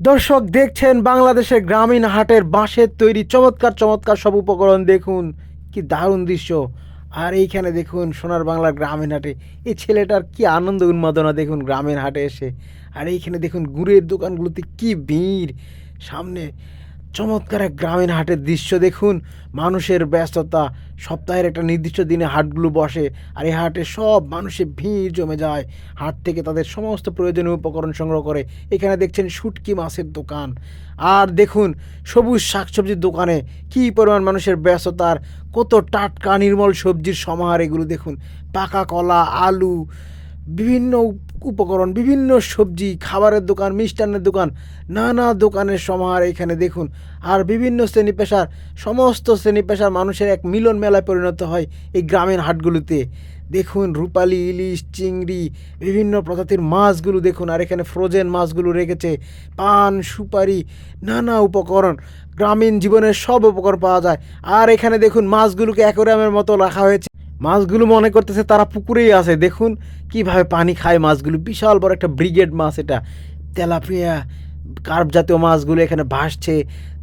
দর্শক দেখছেন বাংলাদেশের গ্রামীণ হাটের বাঁশের তৈরি চমৎকার চমৎকার সব উপকরণ দেখুন, কি দারুণ দৃশ্য। আর এইখানে দেখুন সোনার বাংলার গ্রামীণ হাটে এই ছেলেটার কি আনন্দ উন্মাদনা দেখুন গ্রামীণ হাটে এসে। আর এইখানে দেখুন গুড়ের দোকানগুলোতে কি ভিড়, সামনে চমৎকার এক গ্রামীণ হাটের দৃশ্য দেখুন। মানুষের ব্যস্ততা, সপ্তাহের একটা নির্দিষ্ট দিনে হাটগুলো বসে, আর এই হাটে সব মানুষের ভিড় জমে যায়। হাট থেকে তাদের সমস্ত প্রয়োজনীয় উপকরণ সংগ্রহ করে। এখানে দেখছেন শুটকি মাছের দোকান, আর দেখুন সবুজ শাকসবজির দোকানে কী পরিমাণ মানুষের ব্যস্ততার, কত টাটকা নির্মল সবজির সমাহার এগুলো দেখুন। পাকা কলা, আলু, বিভিন্ন উপকরণ, বিভিন্ন সবজি, খাবারের দোকান, মিষ্টান্নের দোকান, নানা দোকানের সমাহার এখানে দেখুন। আর বিভিন্ন শ্রেণী পেশার, সমস্ত শ্রেণী পেশার মানুষের এক মিলন মেলায় পরিণত হয় এই গ্রামীণ হাটগুলোতে। দেখুন রূপালি ইলিশ, চিংড়ি, বিভিন্ন প্রজাতির মাছগুলো দেখুন। আর এখানে ফ্রোজেন মাছগুলো রেখেছে, পান, সুপারি, নানা উপকরণ, গ্রামীণ জীবনের সব উপকরণ পাওয়া যায়। আর এখানে দেখুন মাছগুলোকে অ্যাকোয়ারিয়ামের মতো রাখা হয়েছে। মাছগুলো মনে করতেছে তারা পুকুরেই আছে। দেখুন কিভাবে পানি খায় মাছগুলো, বিশাল বড় একটা ব্রিগেড মাছ এটা। তেলাপিয়া, কার্প জাতীয় মাছগুলো এখানে ভাসছে,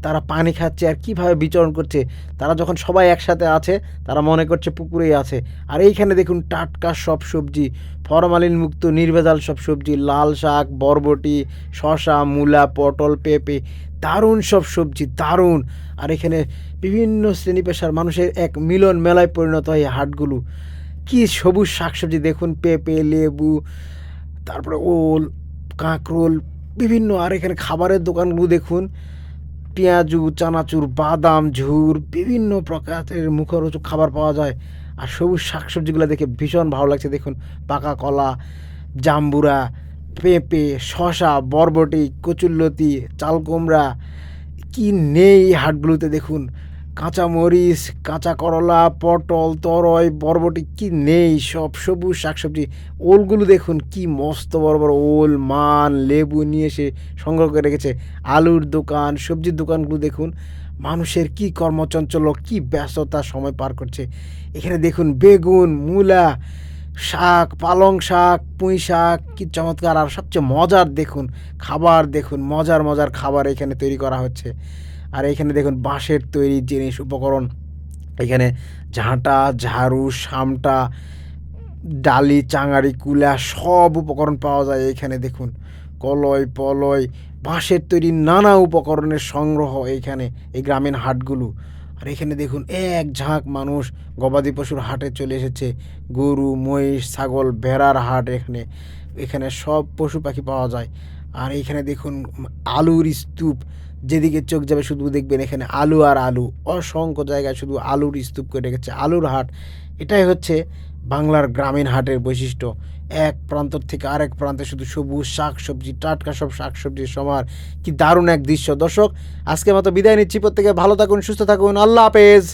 তারা পানি খাচ্ছে আর কিভাবে বিচরণ করছে। তারা যখন সবাই একসাথে আছে তারা মনে করছে পুকুরেই আছে। আর এইখানে দেখুন টাটকা সব সবজি, ফরমালিন মুক্ত নির্ভেজাল সব সবজি, লাল শাক, বরবটি, শসা, মূলা, পটল, পেঁপে, দারুণ সব সবজি, দারুণ। আর এখানে বিভিন্ন শ্রেণী পেশার মানুষের এক মিলন মেলায় পরিণত হয় এই হাটগুলো। কি সবুজ শাকসবজি দেখুন, পেঁপে, লেবু, তারপরে ওল, কাঁকরোল, বিভিন্ন। আর এখানে খাবারের দোকানগুলো দেখুন, পেঁয়াজু, চানাচুর, বাদাম, ঝুর, বিভিন্ন প্রকারের মুখরোচক খাবার পাওয়া যায়। আর সবুজ শাকসবজিগুলো দেখে ভীষণ ভালো লাগছে দেখুন। পাকা কলা, জাম্বুরা, পেঁপে, শসা, বরবটি, কচুরলতি, চালকুমড়া, কি নেই এই হাটগুলোতে দেখুন। কাঁচা মরিচ, কাঁচা করলা, পটল, তরয়, বরবটি, কি নেই সব সবুজ শাকসবজি। ওলগুলো দেখুন কি মস্ত বড় বড় ওল, মান, লেবু নিয়ে এসে সংগ্রহ করে রেখেছে। আলুর দোকান, সবজির দোকানগুলো দেখুন। মানুষের কি কর্মচঞ্চল, কি ব্যস্ততা সময় পার করছে। এখানে দেখুন বেগুন, মূলা, শাক, পালং শাক, পুঁই শাক, কি চমৎকার। আর সবচেয়ে মজার দেখুন খাবার, দেখুন মজার মজার খাবার এখানে তৈরি করা হচ্ছে। আর এখানে দেখুন বাঁশের তৈরি জিনিস, উপকরণ, এখানে ঝাঁটা, ঝাড়ু, সামটা, ডালি, চাঙারি, কুলা, সব উপকরণ পাওয়া যায় এখানে দেখুন। কলয়, পলয়, বাঁশের তৈরি নানা উপকরণের সংগ্রহ এইখানে এই গ্রামীণ হাটগুলো। আর এখানে দেখুন এক ঝাঁক মানুষ গবাদি পশুর হাটে চলে এসেছে। গরু, মহিষ, ছাগল, ভেড়ার হাট এখানে। এখানে সব পশু পাখি পাওয়া যায়। আর এইখানে দেখুন আলুর স্তূপ, যেদিকে চোখ যাবে শুধু দেখবেন এখানে আলু আর আলু। অসংখ্য জায়গায় শুধু আলুর স্তূপ করে রেখেছে, আলুর হাট। এটাই হচ্ছে বাংলার গ্রামীণ হাটের বৈশিষ্ট্য। এক প্রান্ত থেকে আরেক প্রান্তে শুধু সবুজ শাকসবজি, টাটকা সব শাকসবজির সমাহার, কি দারুণ এক দৃশ্য। দর্শক আজকের মতো বিদায় নিচ্ছি, প্রত্যেকে ভালো থাকুন, সুস্থ থাকুন, আল্লাহ হাফেজ।